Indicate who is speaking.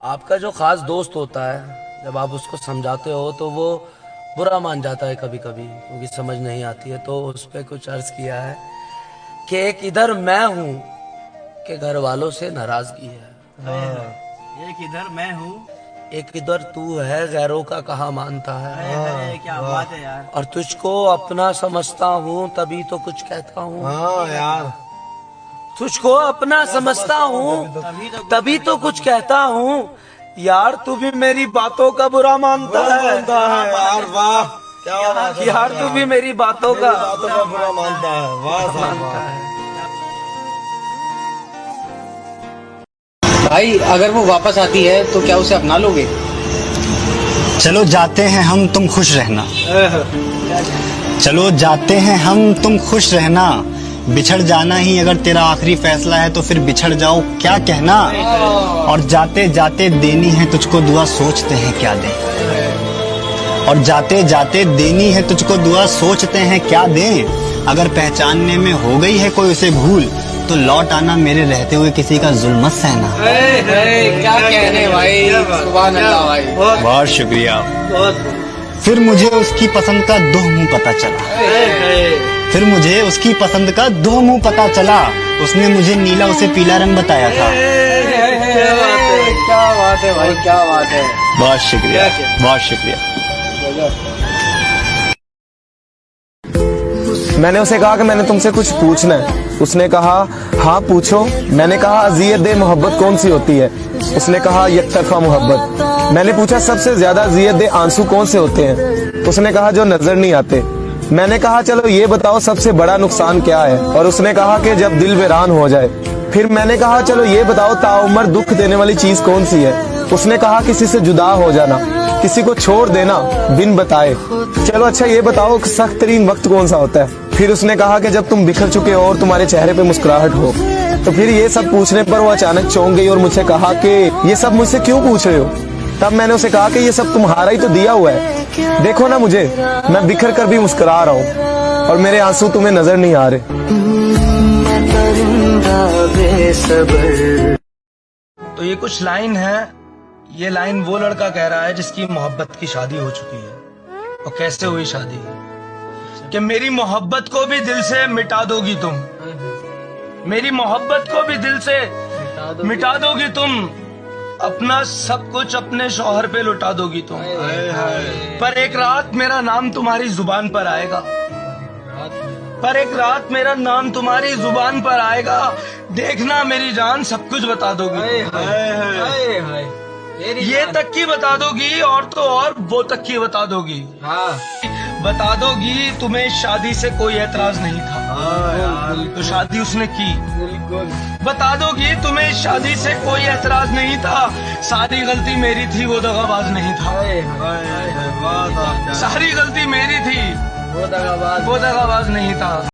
Speaker 1: आपका जो खास दोस्त होता है, जब आप उसको समझाते हो तो वो बुरा मान जाता है कभी कभी, क्योंकि समझ नहीं आती है। तो उस पर कुछ अर्ज किया है कि एक इधर मैं हूँ कि घर वालों से नाराजगी है,
Speaker 2: एक इधर मैं हूँ,
Speaker 1: एक इधर तू है गैरों का कहाँ मानता है।
Speaker 2: क्या बात है यार।
Speaker 1: और तुझको अपना समझता हूँ तभी तो कुछ कहता हूँ।
Speaker 3: हाँ यार,
Speaker 1: तुझको अपना समझता हूँ तभी तो कुछ कहता हूँ। यार तू भी मेरी बातों का बुरा मानता है।
Speaker 3: यार वाह, क्या बात है
Speaker 1: यार तू भी मेरी बातों का
Speaker 3: बुरा मानता है। वाह साहब वाह।
Speaker 4: भाई अगर वो वापस आती है तो क्या उसे अपना लोगे?
Speaker 5: चलो जाते हैं हम, तुम खुश रहना। चलो जाते हैं हम, तुम खुश रहना। बिछड़ जाना ही अगर तेरा आखिरी फैसला है तो फिर बिछड़ जाओ, क्या कहना। और जाते जाते देनी है तुझको दुआ, सोचते हैं क्या दें। और जाते जाते देनी है तुझको दुआ, सोचते हैं क्या दें। अगर पहचानने में हो गई है कोई उसे भूल तो लौट आना, मेरे रहते हुए किसी का जुल्म मत सहना।
Speaker 4: क्या कहने भाई, सुभान अल्लाह भाई।
Speaker 5: बहुत शुक्रिया। फिर मुझे उसकी पसंद का दो मुंह पता चला। फिर मुझे उसकी पसंद का दो मुंह पता चला। उसने मुझे नीला उसे पीला रंग बताया था।
Speaker 4: क्या बात है भाई, क्या बात है।
Speaker 5: बहुत शुक्रिया, बहुत शुक्रिया।
Speaker 6: मैंने उसे कहा कि मैंने तुमसे कुछ पूछना है। उसने कहा हाँ पूछो। मैंने कहा अज़ियत मोहब्बत कौन सी होती है? उसने कहा यकतरफा मोहब्बत। मैंने पूछा सबसे ज्यादा अज़ियत आंसू कौन से होते हैं? उसने कहा जो नजर नहीं आते। मैंने कहा चलो ये बताओ सबसे बड़ा नुकसान क्या है? और उसने कहा कि जब दिल वीरान हो जाए। फिर मैंने कहा चलो ये बताओ ताउम्र दुख देने वाली चीज कौन सी है? उसने कहा किसी से जुदा हो जाना, किसी को छोड़ देना बिन बताए। चलो अच्छा ये बताओ सख्त तरीन वक्त कौन सा होता है? फिर उसने कहा कि जब तुम बिखर चुके हो और तुम्हारे चेहरे पे मुस्कुराहट हो। तो फिर ये सब पूछने पर वो अचानक चौंक गई और मुझसे कहा कि ये सब मुझसे क्यों पूछ रहे हो? तब मैंने उसे कहा कि ये सब तुम्हारा ही तो दिया हुआ है। देखो ना मुझे, मैं बिखर कर भी मुस्कुरा रहा हूँ और मेरे आंसू तुम्हें नजर नहीं आ रहे।
Speaker 1: तो ये कुछ लाइन है। ये लाइन वो लड़का कह रहा है जिसकी मोहब्बत की शादी हो चुकी है। और कैसे हुई शादी? कि मेरी मोहब्बत को भी दिल से मिटा दोगी तुम, मेरी मोहब्बत को भी दिल से मिटा दोगी तुम, अपना सब कुछ अपने शौहर पे लुटा दोगी तुम। पर एक रात मेरा नाम तुम्हारी जुबान पर आएगा, पर एक रात मेरा नाम तुम्हारी जुबान पर आएगा। देखना मेरी जान सब कुछ बता दोगी। ये तक की बता दोगी और तो और वो तक की बता दोगी। बता दोगी तुम्हें शादी से कोई एतराज नहीं था, तो शादी उसने की। बता दोगी तुम्हें शादी से कोई एतराज नहीं था, सारी गलती मेरी थी वो दगाबाज नहीं था। सारी गलती मेरी थी वो दगाबाज नहीं था।